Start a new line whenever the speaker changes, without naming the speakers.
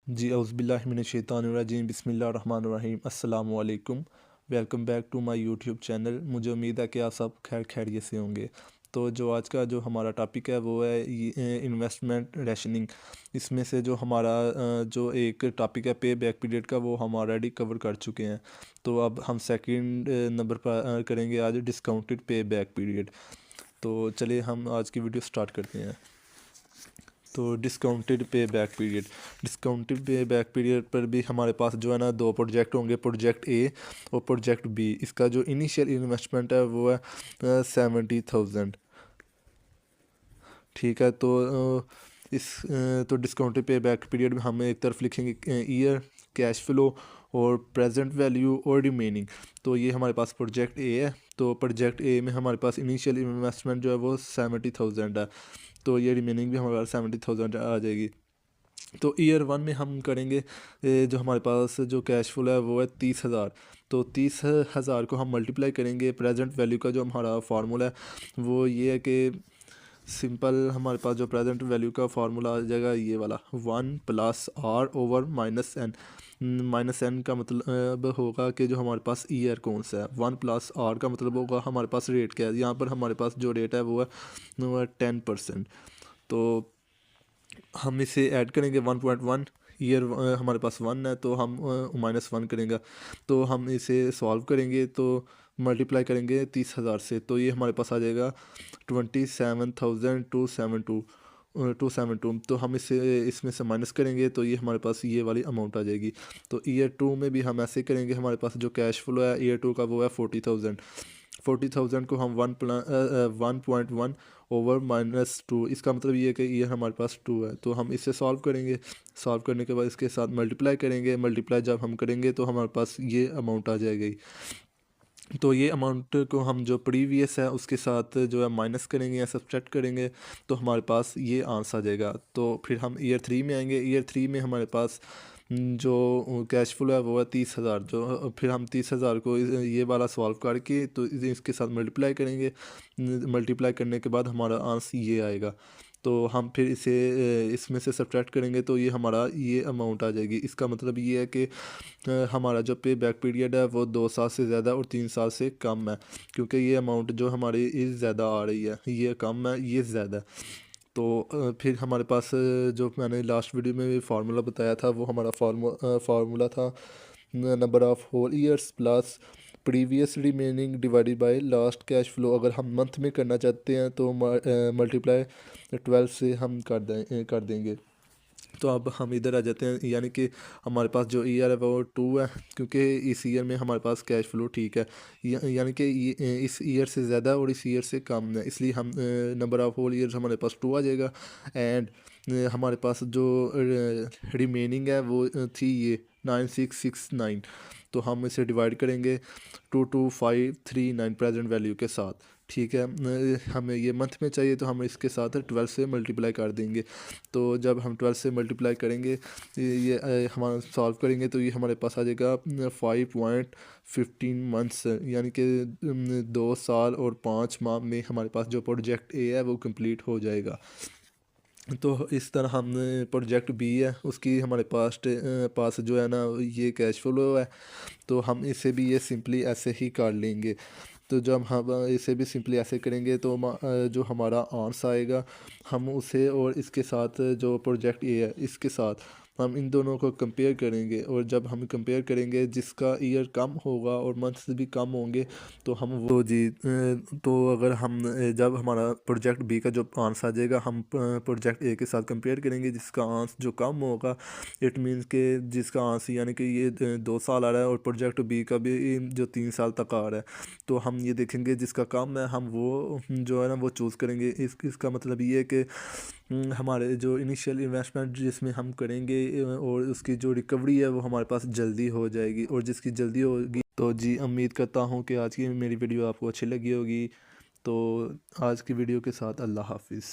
जी औज़ुबिल्लाहिमिनश्शैतानिर्रजीम बिस्मिल्लाहिर्रहमानिर्रहीम अस्सलामु अलैकुम। Welcome back to my YouTube channel. मुझे उम्मीद है कि आप सब खैरियत से होंगे। तो जो आज का जो हमारा टॉपिक है वो है इन्वेस्टमेंट रैशनिंग। इसमें से जो हमारा जो एक टॉपिक है पे बैक पीरियड का, वो हम ऑलरेडी कवर कर चुके हैं। तो अब हम सेकंड नंबर पर करेंगे आज डिस्काउंटेड पे बैक पीरियड। तो चलिए हम आज की वीडियो स्टार्ट करते हैं। तो discounted pay back period, discounted pay back period पर भी हमारे पास जो है ना दो प्रोजेक्ट होंगे, प्रोजेक्ट ए और प्रोजेक्ट बी। इसका जो इनिशियल इन्वेस्टमेंट है वो है 70,000। ठीक है। तो तो डिस्काउंटेड पे बैक पीरियड में हम एक तरफ लिखेंगे ईयर, कैश फ्लो और प्रेजेंट वैल्यू और रिमेनिंग। तो ये हमारे पास प्रोजेक्ट ए है। तो प्रोजेक्ट ए में हमारे पास इनिशियल इन्वेस्टमेंट जो है वो 70,000 है। तो ये रिमेनिंग भी हमारे पास 70,000 आ जाएगी। तो ईयर वन में हम करेंगे जो हमारे पास जो कैश फ्लो है वो है 30,000। तो 30,000 को हम मल्टीप्लाई करेंगे। प्रेजेंट वैल्यू का जो हमारा फार्मूला है वो ये है कि सिंपल हमारे पास जो प्रेजेंट वैल्यू का फार्मूला आ जाएगा ये वाला 1+r/-n। -n का मतलब होगा कि जो हमारे पास ईयर कौन सा है। 1+r का मतलब होगा हमारे पास रेट क्या है। यहाँ पर हमारे पास जो रेट है वो है 10%। तो हम इसे ऐड करेंगे 1.1। ईयर हमारे पास 1 है तो हम -1 करेंगे। तो हम इसे सॉल्व करेंगे तो मल्टीप्लाई करेंगे 30,000 से, तो ये हमारे पास आ जाएगा 27,272। तो हम इसे इसमें से माइनस करेंगे तो ये हमारे पास ये वाली अमाउंट आ जाएगी। तो ईयर टू में भी हम ऐसे करेंगे। हमारे पास जो कैश फ्लो है ईयर टू का वो है 40,000। 40,000 को हम 1.1 ओवर -2, इसका मतलब ये है कि ईयर हमारे पास 2 है। तो हम इसे सॉल्व करेंगे। सॉल्व करने के बाद इसके साथ मल्टीप्लाई करेंगे। मल्टीप्लाई जब हम करेंगे तो हमारे पास ये अमाउंट आ जाएगी। तो ये अमाउंट को हम जो प्रीवियस है उसके साथ जो है माइनस करेंगे या सब्ट्रैक्ट करेंगे तो हमारे पास ये आंसर आ जाएगा। तो फिर हम ईयर थ्री में आएंगे। ईयर थ्री में हमारे पास जो कैश फ्लो है वो है 30,000। जो फिर हम 30,000 को ये वाला सॉल्व करके तो इसके साथ मल्टीप्लाई करेंगे। मल्टीप्लाई करने के बाद हमारा आंसर ये आएगा। तो हम फिर इसे इसमें से सब्ट्रैक्ट करेंगे तो ये हमारा ये अमाउंट आ जाएगी। इसका मतलब ये है कि हमारा जो पे बैक पीरियड है वो 2 साल से ज़्यादा और 3 साल से कम है, क्योंकि ये अमाउंट जो हमारी इस ज़्यादा आ रही है, ये कम है ये ज़्यादा। तो फिर हमारे पास जो मैंने लास्ट वीडियो में फार्मूला बताया था वो हमारा फार्मूला था number of whole years plus previous remaining divided by last cash flow. अगर हम मंथ में करना चाहते हैं तो मल्टीप्लाई 12 से हम कर देंगे। तो अब हम इधर आ जाते हैं, यानी कि हमारे पास जो ईयर है वो 2 है, क्योंकि इस ईयर में हमारे पास कैश फ्लो ठीक है। यानी कि इस ईयर से ज़्यादा और इस ईयर से कम है, इसलिए हम नंबर ऑफ़ होल ईयर्स हमारे पास 2 आ जाएगा। एंड हमारे पास जो रिमेनिंग है वो थी ये 9669। तो हम इसे डिवाइड करेंगे 22539 प्रेजेंट वैल्यू के साथ। ठीक है। हमें ये मंथ में चाहिए तो हम इसके साथ 12 से मल्टीप्लाई कर देंगे। तो जब हम 12 से मल्टीप्लाई करेंगे ये हमारा सॉल्व करेंगे तो ये हमारे पास आ जाएगा 5.15 मंथ्स, यानी कि 2 साल और 5 माह में हमारे पास जो प्रोजेक्ट ए है वो कंप्लीट हो जाएगा। तो इस तरह हम प्रोजेक्ट बी है उसकी हमारे पास जो है ना ये कैश फ्लो है, तो हम इसे भी ये सिंपली ऐसे ही कर लेंगे। तो जब हम इसे भी सिंपली ऐसे करेंगे तो जो हमारा आंसर आएगा हम उसे और इसके साथ जो प्रोजेक्ट ए है इसके साथ हम इन दोनों को कंपेयर करेंगे। और जब हम कंपेयर करेंगे जिसका ईयर कम होगा और मंथ्स भी कम होंगे तो हम वो तो अगर हम जब हमारा प्रोजेक्ट बी का जो आंसर आ जाएगा हम प्रोजेक्ट ए के साथ कंपेयर करेंगे जिसका आंसर जो कम होगा, इट मीन्स के जिसका आंसर यानी कि ये 2 साल आ रहा है और प्रोजेक्ट बी का भी जो 3 साल तक आ रहा है, तो हम ये देखेंगे जिसका कम है हम वो जो है ना वो चूज़ करेंगे। इसका मतलब ये है कि हमारे जो इनिशियल इन्वेस्टमेंट जिसमें हम करेंगे और उसकी जो रिकवरी है वो हमारे पास जल्दी हो जाएगी, और जिसकी जल्दी होगी। तो जी उम्मीद करता हूँ कि आज की मेरी वीडियो आपको अच्छी लगी होगी। तो आज की वीडियो के साथ अल्लाह हाफिज़।